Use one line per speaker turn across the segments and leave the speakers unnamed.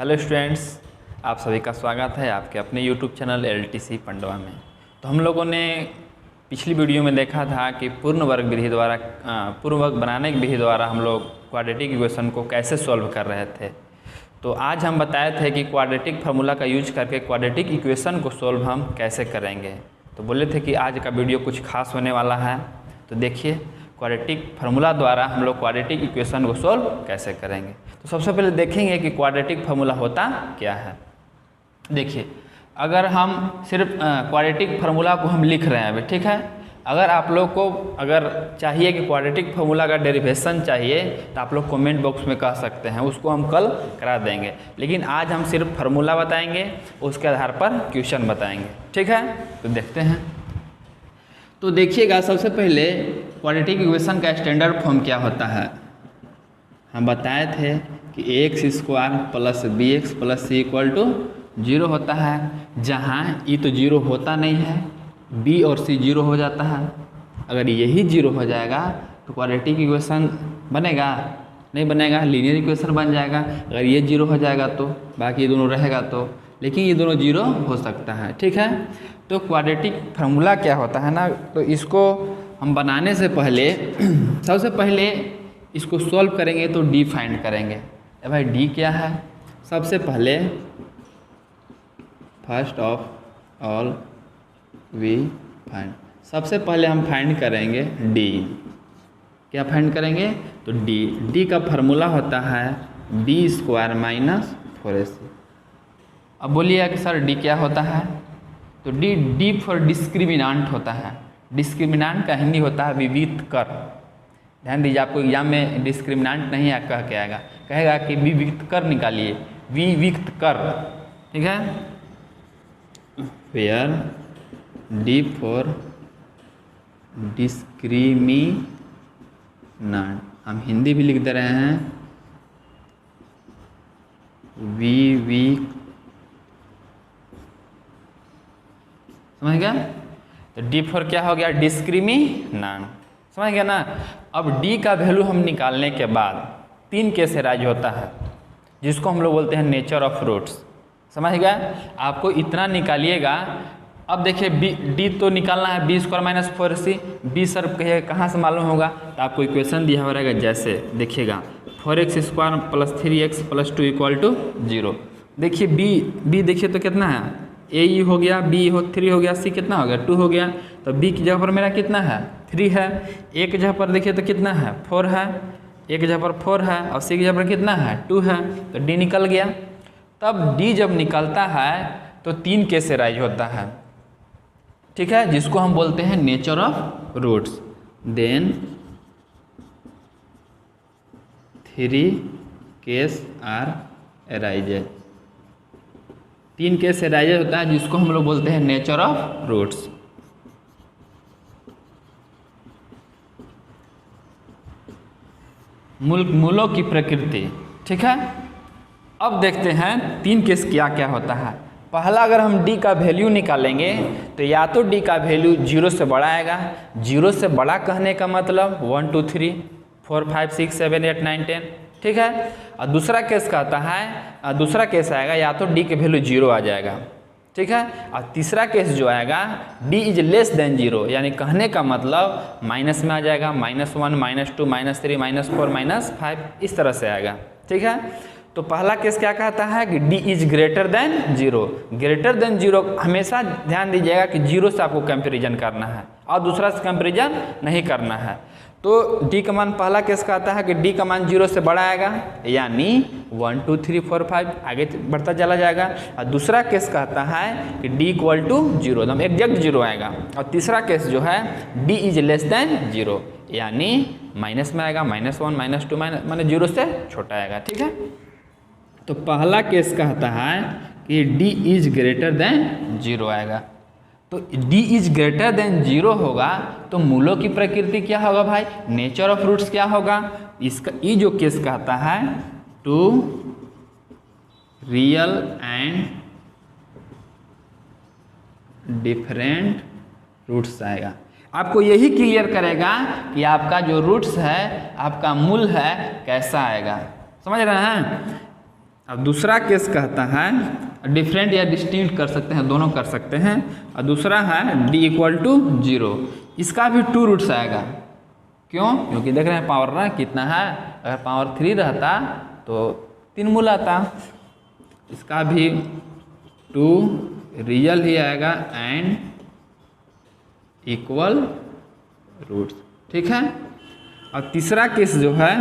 Hello students, आप सभी का स्वागत है आपके अपने यूट्यूब चैनल LTC पंडवा में। तो हम लोगों ने पिछली वीडियो में देखा था कि पूर्ण वर्ग बनाने की विधि द्वारा हम लोग क्वाड्रेटिक इक्वेशन को कैसे सॉल्व कर रहे थे। तो आज हम बताए थे कि क्वाड्रेटिक फार्मूला का यूज करके क्वाड्रेटिक इक्वेशन को सॉल्व हम कैसे करेंगे। तो बोले थे कि आज का वीडियो कुछ खास होने वाला है। तो देखिए, क्वाड्रेटिक फार्मूला द्वारा हम लोग क्वाड्रेटिक इक्वेशन को सॉल्व कैसे करेंगे। तो सबसे पहले देखेंगे कि क्वाड्रेटिक फार्मूला होता क्या है। देखिए, अगर हम सिर्फ क्वाड्रेटिक फार्मूला को हम लिख रहे हैं अभी, ठीक है। अगर आप लोग को अगर चाहिए कि क्वाड्रेटिक फार्मूला का डेरिवेशन चाहिए तो आप लोग कमेंट बॉक्स में कह सकते हैं, उसको हम कल करा देंगे। लेकिन आज हम सिर्फ फार्मूला बताएंगे, उसके आधार पर क्वेश्चन बताएंगे, ठीक है। तो देखते हैं। तो देखिएगा, सबसे पहले क्वाड्रेटिक इक्वेशन का स्टैंडर्ड फॉर्म क्या होता है। हम बताए थे कि x² plus bx plus c equal to 0 होता है, जहाँ e तो 0 होता नहीं है, b और c 0 हो जाता है। अगर यही 0 हो जाएगा तो क्वाड्रेटिक इक्वेशन बनेगा? नहीं बनेगा, लीनियर इक्वेशन बन जाएगा। अगर ये 0 हो जाएगा तो बाकी ये दोनों रहेगा तो, लेकिन ये दोनों 0 हो सकता है, ठीक है। तो क्वाड्रेटिक फार्मूला क्या होता है ना, तो इसको हम बनाने से पहले सबसे पहले इसको सॉल्व करेंगे तो डी फाइंड करेंगे। भाई डी क्या है? सबसे पहले first of all we find, सबसे पहले हम फाइंड करेंगे डी। क्या फाइंड करेंगे? तो डी का फार्मूला होता है b² माइनस 4ac। अब बोलिएगा कि सर डी क्या होता है? तो डी फॉर डिस्क्रिमिनांट होता है। डिस्क्रिमिनांट का हिंदी होता है विविक्त कर। ध्यान दीजिए, आपको एग्जाम में डिस्क्रिमिनांट नहीं कह के आएगा, कहेगा कि विविक्त कर निकालिए, विविक्त कर, ठीक है। वेयर डी फॉर डिस्क्रिमिनांट, हम हिंदी भी लिख दे रहे हैं विविक्त, समझ गया। तो डी फॉर क्या हो गया? डिस्क्रिमिनांट, समझ गया ना। अब डी का वैल्यू हम निकालने के बाद 3 केस राइज होता है, जिसको हम लोग बोलते हैं नेचर ऑफ रूट्स, समझ गया। आपको इतना निकालिएगा। अब देखिए, डी तो निकालना है b² minus 4c। B sir कहिए कहाँ से मालूम होगा? तो आपको इक्वेशन दिया हुआ रहेगा, जैसे देखिएगा 4x² plus 3x plus 2 equal to 0। देखिए बी देखिए तो कितना है? ए हो गया, बी 3 हो गया, सी कितना हो गया? 2 हो गया। तो बी की जगह पर मेरा कितना है? 3 है। ए की जगह पर देखिए तो कितना है? 4 है। ए की जगह पर 4 है और सी की जगह पर कितना है? 2 है। तो डी निकल गया। तब डी जब निकलता है तो 3 केस राइज होता है, ठीक है, जिसको हम बोलते हैं nature of roots. Then 3 case are arises, 3 case arises होता है, जिसको हम लोग बोलते हैं नेचर ऑफ रूट्स। मूलों की प्रकृति, ठीक है। अब देखते हैं 3 केस क्या क्या होता है। पहला, अगर हम डी का वैल्यू निकालेंगे तो या तो डी का वैल्यू 0 से बड़ा आएगा। 0 से बड़ा कहने का मतलब 1 2 3 4 5 6 7 8 9 10, ठीक है। और दूसरा केस कहता है, दूसरा केस आएगा या तो डी के वैल्यू 0 आ जाएगा, ठीक है। और तीसरा केस जो आएगा डी इज लेस देन 0, यानी कहने का मतलब माइनस में आ जाएगा, -1 -2 -3 -4 -5, इस तरह से आएगा, ठीक है। तो पहला केस क्या कहता है कि D is greater than 0। Greater than 0 हमेशा ध्यान दीजिएगा कि 0 से आपको कंपेरिजन करना है और दूसरा से कंपेरिजन नहीं करना है। तो डी का मान, पहला केस कहता है कि डी का मान 0 से बड़ा आएगा, यानी 1 2 3 4 5 आगे बढ़ता चला जाएगा। और दूसरा केस कहता है कि डी इक्वल टू 0, एकदम एग्जैक्ट 0 आएगा। और तीसरा केस जो है डी इज लेस देन 0, यानी माइनस में आएगा, -1 -2 माने 0 से छोटा आएगा, ठीक है। तो पहला केस कहता है कि d इज ग्रेटर देन 0 आएगा। तो d इज ग्रेटर देन 0 होगा तो मूलों की प्रकृति क्या होगा भाई? नेचर ऑफ रूट्स क्या होगा? इसका ये जो केस कहता है two real and different roots आएगा। आपको यही क्लियर करेगा कि आपका जो रूट्स है, आपका मूल है, कैसा आएगा, समझ रहे हैं। अब दूसरा केस कहता है डिफरेंट या डिस्टिंक्ट कर सकते हैं, दोनों कर सकते हैं। और दूसरा है डी इक्वल टू 0, इसका भी 2 रूट्स आएगा। क्यों? क्योंकि देख रहे हैं पावर ना कितना है, अगर पावर 3 रहता तो 3 मूल आता। इसका भी 2 रियल ही आएगा एंड इक्वल रूट्स, ठीक है। और तीसरा केस जो है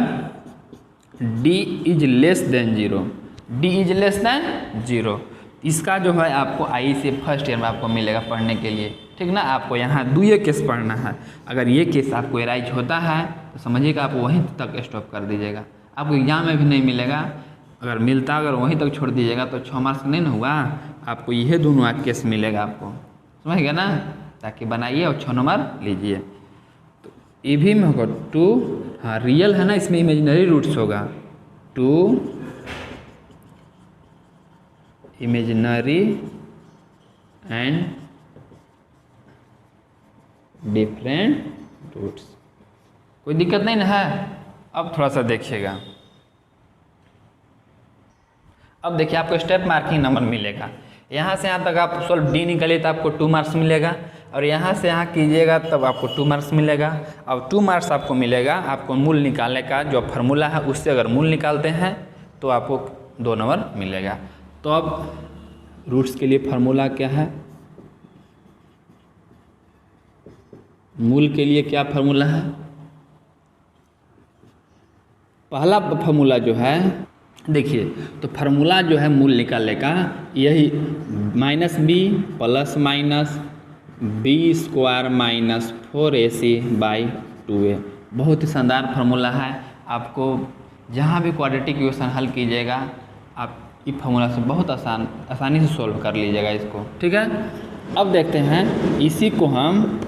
d is less than 0, d is less than 0, इसका जो है आपको आई से फर्स्ट ईयर में आपको मिलेगा पढ़ने के लिए, ठीक ना। आपको यहाँ 2 केस पढ़ना है। अगर ये केस आपको एराइज होता है तो समझिएगा आप वहीं तक स्टॉप कर दीजिएगा, आपको एग्जाम में भी नहीं मिलेगा। अगर मिलता अगर वहीं तक छोड़ दीजिएगा तो 6 मार्क्स नहीं ना हुआ, आपको यह दोनों केस मिलेगा, आपको समझ गया ना। ताकि बनाइए और 6 नंबर लीजिए। तो ये भी में होगा 2, हाँ रियल है ना, इसमें इमेजिनरी रूट्स होगा 2 इमेजिनरी एंड डिफरेंट रूट्स, कोई दिक्कत नहीं ना है। अब थोड़ा सा देखिएगा, अब देखिए आपको स्टेप मार्किंग नंबर मिलेगा। यहाँ से यहाँ तक आप सोल्व डी निकलिए तो आपको 2 मार्क्स मिलेगा, और यहाँ से यहाँ कीजिएगा तब आपको 2 मार्क्स मिलेगा। अब 2 मार्क्स आपको मिलेगा आपको मूल निकालने का जो फार्मूला है, उससे अगर मूल निकालते हैं तो आपको 2 नंबर मिलेगा। तो अब रूट्स के लिए फार्मूला क्या है, मूल के लिए क्या फार्मूला है? पहला फार्मूला जो है देखिए, तो फार्मूला जो है मूल निकालने का यही -b plus minus B square minus 4ac/2a, बहुत ही शानदार फार्मूला है। आपको जहाँ भी क्वाड्रेटिक इक्वेशन हल कीजिएगा आप इस फार्मूला से बहुत आसानी से सॉल्व कर लीजिएगा इसको, ठीक है। अब देखते हैं इसी को हम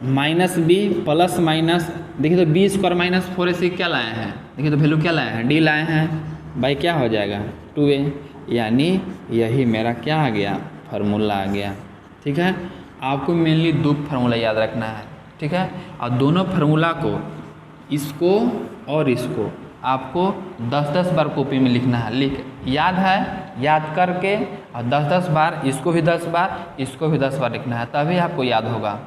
-b प्लस माइनस, देखिए तो बी स्क्वायर माइनस 4ac क्या लाए हैं, देखिए तो वैल्यू क्या लाए हैं, d लाए हैं, बाई क्या हो जाएगा 2a, यानी यही मेरा क्या आ गया फार्मूला आ गया, ठीक है। आपको मेनली 2 फार्मूला याद रखना है, ठीक है। और दोनों फार्मूला को, इसको और इसको आपको 10-10 बार कॉपी में लिखना है, याद है, याद करके और 10-10 बार, इसको भी 10 बार, इसको भी 10 बार लिखना है, तभी आपको याद होगा,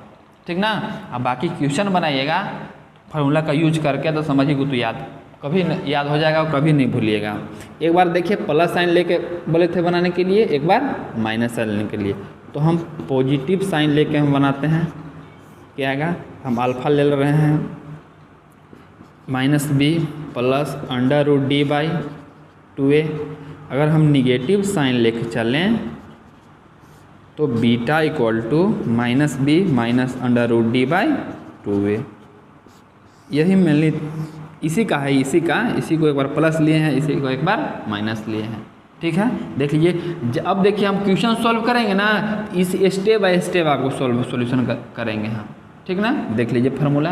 ठीक ना। अब बाकी क्वेश्चन बनाइएगा फार्मूला का यूज करके तो समझिएगा तो याद कभी याद हो जाएगा और कभी नहीं भूलिएगा। एक बार देखिए प्लस साइन लेके बोले थे बनाने के लिए, एक बार माइनस साइन लेने के लिए, तो हम पॉजिटिव साइन लेके हम बनाते हैं, क्या आएगा, हम अल्फा ले रहे हैं -b प्लस √d/2a। अगर हम निगेटिव साइन लेके चलें तो beta equal to -b minus √d/2a, यही मेनली इसी का है, इसी को एक बार प्लस लिए हैं, इसी को एक बार माइनस लिए हैं, ठीक है। देख लीजिए अब देखिए हम क्वेश्चन सॉल्व करेंगे ना, इस स्टेप बाय स्टेप आपको सॉल्यूशन करेंगे हम, ठीक ना। देख लीजिए फार्मूला।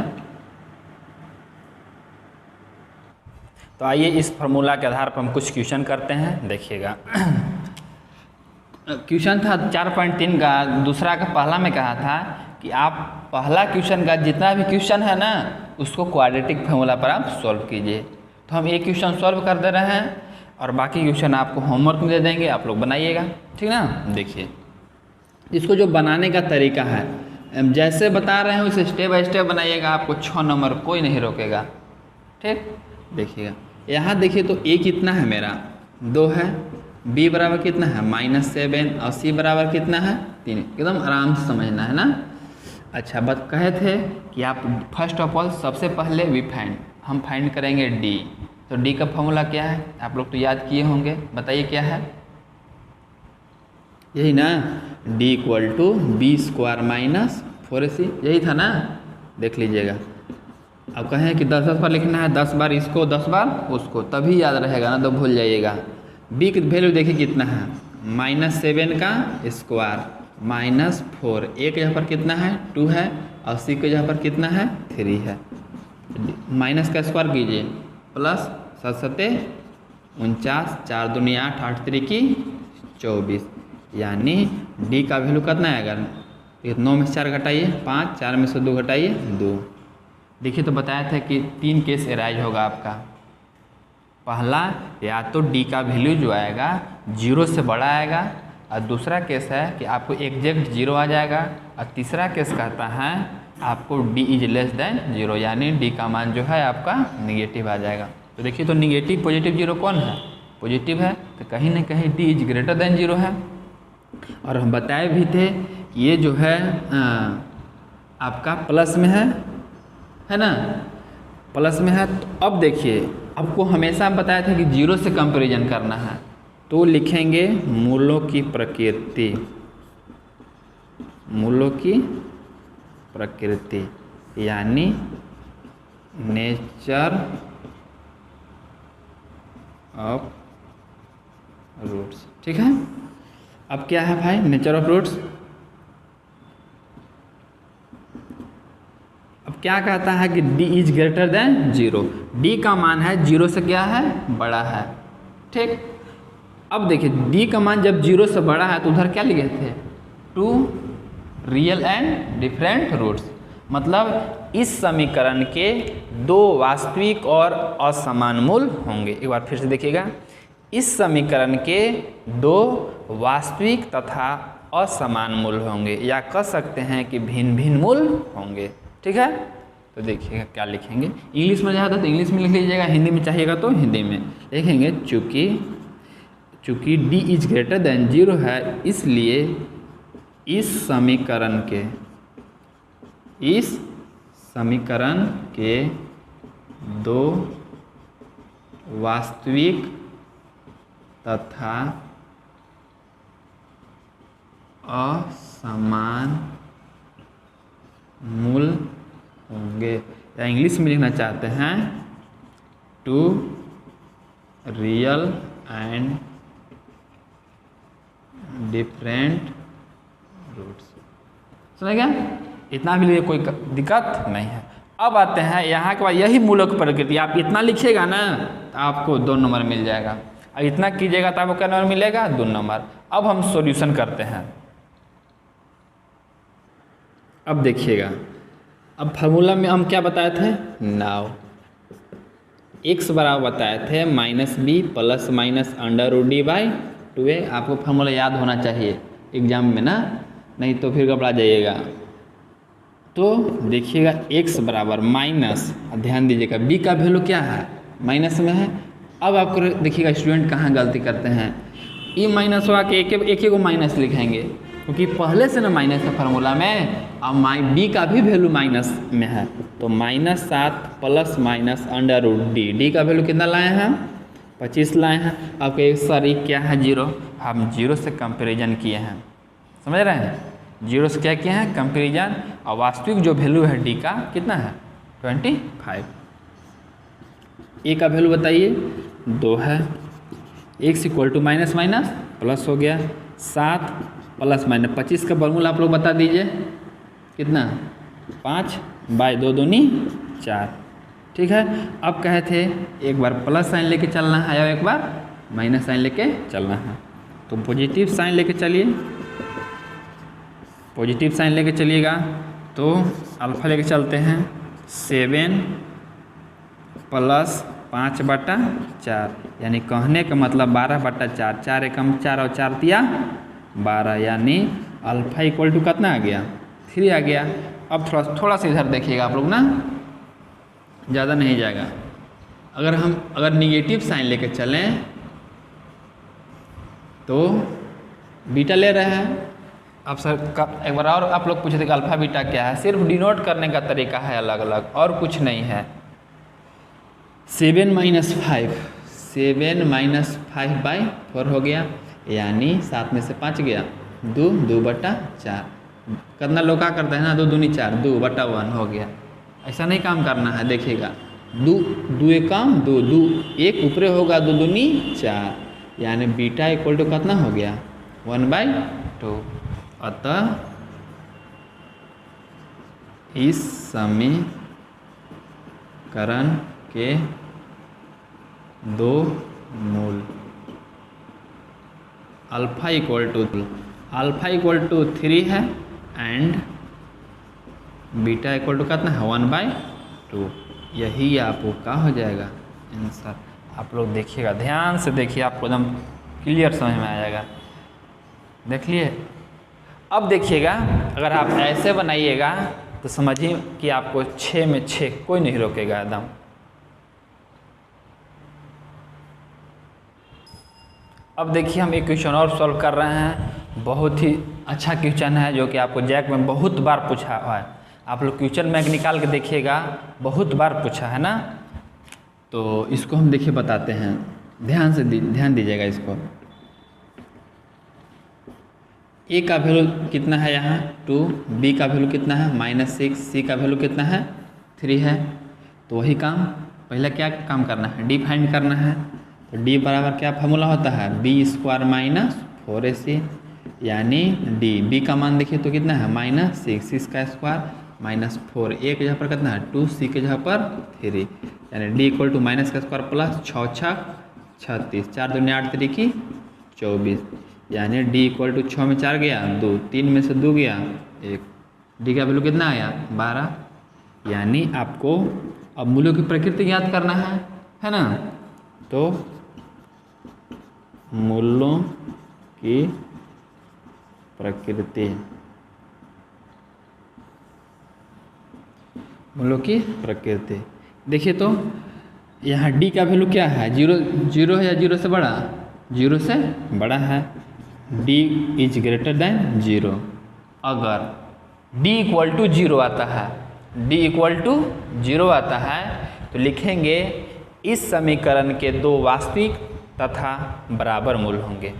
तो आइए इस फार्मूला के आधार पर हम कुछ क्वेश्चन करते हैं, देखिएगा। क्वेश्चन था 4.3 का, दूसरा का पहला में कहा था कि आप पहला क्वेश्चन का जितना भी क्वेश्चन है ना उसको क्वाड्रेटिक फार्मूला पर आप सॉल्व कीजिए। तो हम एक क्वेश्चन सॉल्व कर दे रहे हैं और बाकी क्वेश्चन आपको होमवर्क में दे देंगे, आप लोग बनाइएगा, ठीक ना। देखिए इसको जो बनाने का तरीका है जैसे बता रहे हैं उसे स्टेप बाय स्टेप बनाइएगा, आपको 6 नंबर कोई नहीं रोकेगा, ठीक। देखिएगा यहाँ देखिए तो a कितना है मेरा 2 है, b बराबर कितना है -7 और c बराबर कितना है 3, एकदम आराम से समझना है ना। अच्छा बात कहे थे कि आप फर्स्ट ऑफ ऑल सबसे पहले हम फाइंड करेंगे d, तो d का फॉर्मूला क्या है आप लोग तो याद किए होंगे, बताइए क्या है, यही ना, d equal to B square minus 4ac, यही था ना। देख लीजिएगा अब कहें कि 10-10 बार लिखना है, 10 बार इसको 10 बार उसको, तभी याद रहेगा ना, तो भूल जाइएगा। b की वैल्यू देखिए कितना है -7 का स्क्वायर -4, एक जगह पर कितना है 2 है और c के जगह पर कितना है 3 है, माइनस का स्क्वायर कीजिए प्लस 7 49, 4 दूनी 8, 8 3 24, यानी d का वैल्यू कितना आएगा, 9 में से 4 घटाइए 5, 4 में से 2 घटाइए 2। देखिए तो बताया था कि 3 केस एराइज होगा आपका, पहला या तो डी का वैल्यू जो आएगा 0 से बड़ा आएगा, और दूसरा केस है कि आपको एग्जैक्ट 0 आ जाएगा, और तीसरा केस कहता है आपको डी इज लेस देन 0, यानी डी का मान जो है आपका निगेटिव आ जाएगा। तो देखिए, तो निगेटिव पॉजिटिव 0 कौन है? पॉजिटिव है, तो कहीं ना कहीं डी इज ग्रेटर देन 0 है। और हम बताए भी थे कि ये जो है आपका प्लस में है ना, प्लस में है। तो अब देखिए, आपको हमेशा हम बताया था कि 0 से कंपैरिजन करना है, तो लिखेंगे मूलों की प्रकृति, मूलों की प्रकृति यानी नेचर ऑफ रूट्स। ठीक है, अब क्या है भाई नेचर ऑफ रूट्स? अब क्या कहता है कि d is greater than 0, d का मान है 0 से क्या है? बड़ा है। ठीक, अब देखिए d का मान जब 0 से बड़ा है तो उधर क्या लिखे थे? 2 रियल एंड डिफरेंट रूट्स, मतलब इस समीकरण के 2 वास्तविक और असमान मूल होंगे। एक बार फिर से देखिएगा, इस समीकरण के 2 वास्तविक तथा असमान मूल होंगे, या कह सकते हैं कि भिन्न भिन्न मूल होंगे। ठीक है, तो देखिएगा क्या लिखेंगे। इंग्लिश में चाहता तो इंग्लिश में लिख लीजिएगा, हिंदी में चाहिएगा तो हिंदी में लिखेंगे। चूँकि d इज ग्रेटर देन 0 है, इसलिए इस समीकरण के 2 वास्तविक तथा असमान मूल होंगे, या इंग्लिश में लिखना चाहते हैं 2 रियल एंड डिफरेंट रूट्स। समझ गया? इतना भी लिए कोई दिक्कत नहीं है। अब आते हैं यहाँ के बाद, यही मूलों की प्रकृति, आप इतना लिखिएगा ना तो आपको 2 नंबर मिल जाएगा, और इतना कीजिएगा तो आपको क्या नंबर मिलेगा? 2 नंबर। अब हम सॉल्यूशन करते हैं। अब देखिएगा, अब फार्मूला में हम क्या बताए थे? नाउ x बराबर बताए थे -b प्लस माइनस √d/2a। आपको फार्मूला याद होना चाहिए एग्जाम में ना, नहीं तो फिर घबरा जाइएगा। तो देखिएगा x बराबर माइनस, ध्यान दीजिएगा b का वैल्यू क्या है? माइनस में है। अब आपको देखिएगा स्टूडेंट कहाँ गलती करते हैं, ई माइनस हुआ कि एक को माइनस लिखेंगे, क्योंकि पहले से ना माइनस है फार्मूला में, अब बी का भी वैल्यू माइनस में है, तो -7 प्लस माइनस √d। डी का वैल्यू कितना लाए हैं? 25 लाए हैं। अब सर ये क्या है? 0। हम 0 से कंपैरिजन किए हैं, समझ रहे हैं? 0 से क्या किए हैं? कंपैरिजन। और वास्तविक जो वैल्यू है डी का कितना है? 25। ए का वैल्यू बताइए? 2 है। x = माइनस माइनस प्लस हो गया, 7 प्लस माइनस 25 का वर्गमूल आप लोग बता दीजिए कितना? 5/2 दूनी 4। ठीक है, अब कहे थे एक बार प्लस साइन लेके चलना है और एक बार माइनस साइन लेके चलना है, तो पॉजिटिव साइन लेके चलिए। पॉजिटिव साइन लेके चलिएगा तो अल्फा लेके चलते हैं। 7 प्लस 5/4, यानी कहने का मतलब 12/4। 4 एकम 4 और 4 तिया 12, यानी अल्फा इक्वल टू कितना आ गया? 3 आ गया। अब थोड़ा सा इधर देखिएगा आप लोग ना, ज़्यादा नहीं जाएगा। अगर निगेटिव साइन लेके चलें तो बीटा ले रहे हैं। अब सर एक बार और आप लोग पूछे थे कि अल्फा बीटा क्या है? सिर्फ डिनोट करने का तरीका है अलग अलग, और कुछ नहीं है। 7 - 5/4 हो गया, यानी 7 में से 5 गया, 2/4। कितना लोग क्या करते हैं ना, 2 दूनी 4, 2/1 हो गया। ऐसा नहीं काम करना है, देखिएगा 2 एकम 2, 1 ऊपरे होगा, 2 दूनी 4, यानी बीटा इक्वल टू कितना हो गया? 1/2। अतः इस समीकरण के 2 मूल अल्फा इक्वल टू 3 है एंड बीटा इक्वल टू कितना है? 1/2। यही आपको क्या हो जाएगा आंसर। आप लोग देखिएगा, ध्यान से देखिए, आपको एकदम क्लियर समझ में आ जाएगा। देख लिए। अब देखिएगा, अगर आप ऐसे बनाइएगा तो समझिए कि आपको 6 में 6 कोई नहीं रोकेगा एकदम। अब देखिए हम एक क्वेश्चन और सॉल्व कर रहे हैं, बहुत ही अच्छा क्वेश्चन है जो कि आपको जैक में बहुत बार पूछा हुआ है। आप लोग क्वेश्चन बैंक निकाल के देखिएगा, बहुत बार पूछा है ना। तो इसको हम देखिए बताते हैं, ध्यान से ध्यान दीजिएगा इसको। ए का वैल्यू कितना है यहाँ 2, बी का वैल्यू कितना है -6, सी का वैल्यू कितना है 3 है। तो वही काम पहले क्या काम करना है, डी फाइंड करना है। तो डी बराबर क्या फार्मूला होता है, b² - 4ac, यानी डी बी का मान देखिए तो कितना है -6, इसका स्क्वायर -4, ए के जगह पर कितना है 2, सी के जगह पर 3, यानी डी इक्वल टू माइनस का स्क्वायर प्लस 6 6 36, 4 दूनी 8 3 24, यानी डी इक्वल टू 6 में 4 गया 2, 3 में से 2 गया 1, डी का वैल्यू कितना आया 12। यानी आपको अब मूल्यों की प्रकृति याद करना है ना। तो मूल्यों की प्रकृति, मूल्यों की प्रकृति देखिए। तो यहाँ डी का वैल्यू क्या है, 0 है या 0 से बड़ा, 0 से बड़ा है। D is greater than 0। अगर डी इक्वल टू 0 आता है, डी इक्वल टू 0 आता है तो लिखेंगे इस समीकरण के 2 वास्तविक तथा बराबर मूल होंगे।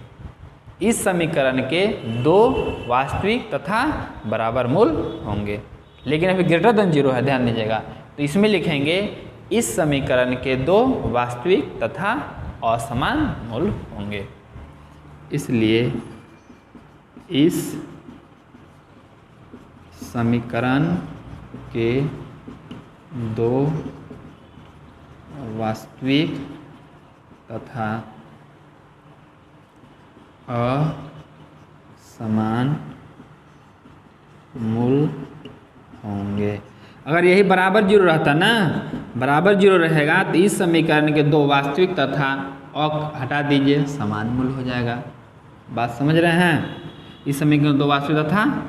इस समीकरण के 2 वास्तविक तथा बराबर मूल होंगे, लेकिन अभी ग्रेटर देन 0 है, ध्यान दीजिएगा। तो इसमें लिखेंगे इस समीकरण के 2 वास्तविक तथा असमान मूल होंगे। इसलिए इस समीकरण के 2 वास्तविक तथा असमान मूल होंगे। अगर यही बराबर 0 रहता ना, बराबर 0 रहेगा तो इस समीकरण के 2 वास्तविक तथा हटा दीजिए, समान मूल हो जाएगा। बात समझ रहे हैं। इस समीकरण 2 वास्तविक तथा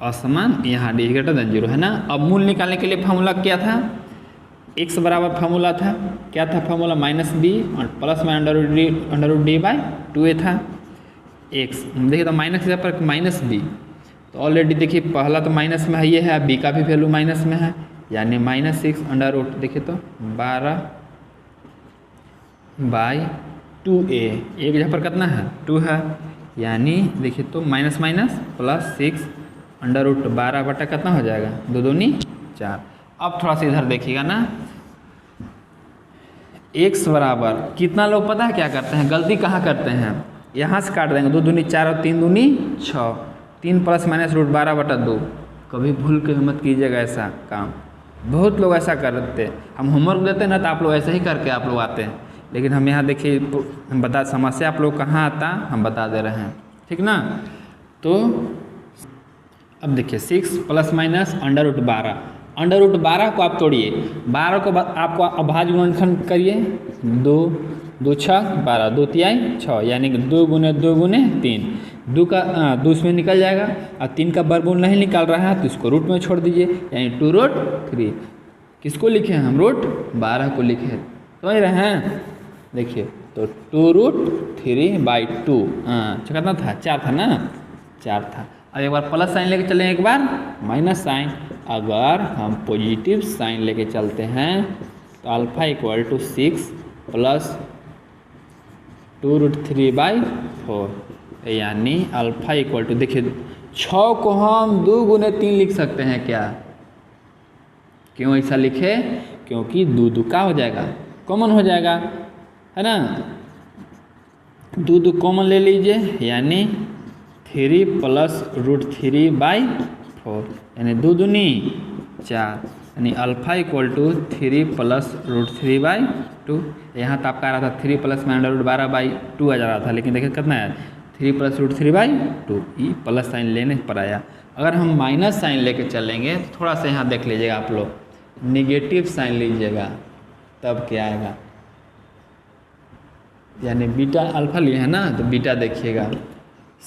असमान, यहाँ डी ग्रेटर देन 0 है ना। अब मूल निकालने के लिए फार्मूला क्या था, x बराबर फार्मूला था, क्या था फार्मूला -b और प्लस में √d/2a था। x देखिए तो माइनस के पर -b, तो ऑलरेडी देखिए पहला तो माइनस में है, ये है, b का भी वैल्यू माइनस में है, यानी -6 देखिए तो 12/2a, एक जगह पर कितना है 2 है, यानी देखिए तो माइनस प्लस 6 √12 कितना हो जाएगा 2 दूनी 4। अब थोड़ा सा इधर देखिएगा ना, x बराबर कितना लोग पता है क्या करते हैं, गलती कहाँ करते हैं, यहाँ से काट देंगे 2 दूनी 4 और 3 दूनी 6, 3 + -√12/2। कभी भूल के मत कीजिएगा ऐसा काम, बहुत लोग ऐसा करते। हम होमवर्क देते हैं ना तो आप लोग ऐसे ही करके आप लोग आते हैं, लेकिन हम यहाँ देखिए हम बता समस्या आप लोग कहाँ आता हम बता दे रहे हैं, ठीक ना। तो अब देखिए 6 + √12 को आप तोड़िए, 12 को आपको अभाज्य गुणनखंड करिए, 2 2 6 12, 2 तिहाई 6, यानी कि 2 × 2 × 3, 2 इसमें निकल जाएगा और 3 का वर्गमूल नहीं निकाल रहा है तो इसको रूट में छोड़ दीजिए, यानी 2√3। किसको लिखे हैं हम, √12 को लिखे, समझ रहे हैं। देखिए तो 2√3/2, कितना था 4 था ना, 4 था। अब एक बार प्लस साइन लेके चलें, एक बार माइनस साइन। अगर हम पॉजिटिव साइन लेके चलते हैं तो अल्फा = 6 + 2√3/4, यानी अल्फा = देखिए 6 को हम 2 × 3 लिख सकते हैं क्या, क्यों ऐसा लिखे, क्योंकि 2 2 का हो जाएगा, कॉमन हो जाएगा, है ना। 2 2 कॉमन ले लीजिए, यानी 3 + √3/4, यानी 2 दूनी 4, यानी अल्फा = 3 + √3/2। यहाँ तो आपका आ रहा था 3 + -√12/2 आ जा रहा था, लेकिन देखिए कितना है 3 + √3/2, ये प्लस साइन लेने पर आया। अगर हम माइनस साइन लेके चलेंगे तो थोड़ा सा यहाँ देख लीजिएगा आप लोग, निगेटिव साइन लीजिएगा तब क्या आएगा, यानी बीटा अल्फा लिए है ना, तो बीटा देखिएगा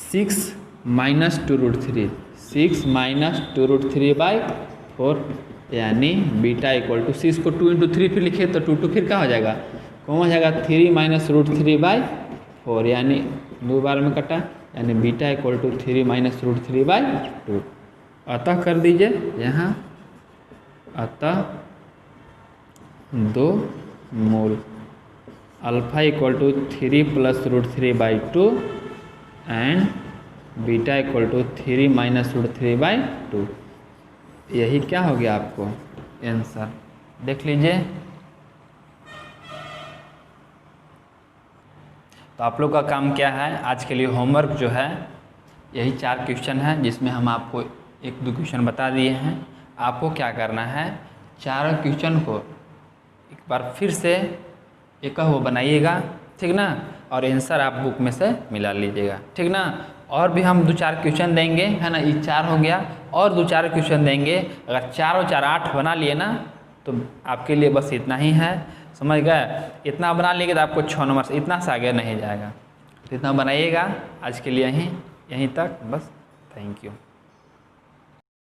6 माइनस 2√3, 6 माइनस 2√3/4, यानी बीटा इक्वल टू 6 को 2 × 3 फिर लिखे तो 2 फिर क्या हो जाएगा, कौन हो जाएगा 3 माइनस √3/4, यानी 2 बार में कटा, यानी बीटा इक्वल टू 3 माइनस √3/2। अतः कर दीजिए यहाँ, अतः 2 मोल alpha equal to 3 plus √3/2 and beta equal to 3 minus √3/2। यही क्या हो गया आपको आंसर, देख लीजिए। तो आप लोग का काम क्या है, आज के लिए होमवर्क जो है यही 4 क्वेश्चन है, जिसमें हम आपको 1-2 क्वेश्चन बता दिए हैं। आपको क्या करना है, चारों क्वेश्चन को एक बार फिर से एक वो बनाइएगा, ठीक ना, और आंसर आप बुक में से मिला लीजिएगा, ठीक ना। और भी हम 2-4 क्वेश्चन देंगे, है ना, ये 4 हो गया, और 2-4 क्वेश्चन देंगे। अगर 4 और 4 8 बना लिए ना, तो आपके लिए बस इतना ही है, समझ गए। इतना बना लेंगे तो आपको 6 नंबर से इतना से आगे नहीं जाएगा, तो इतना बनाइएगा। आज के लिए यहीं तक बस, थैंक यू।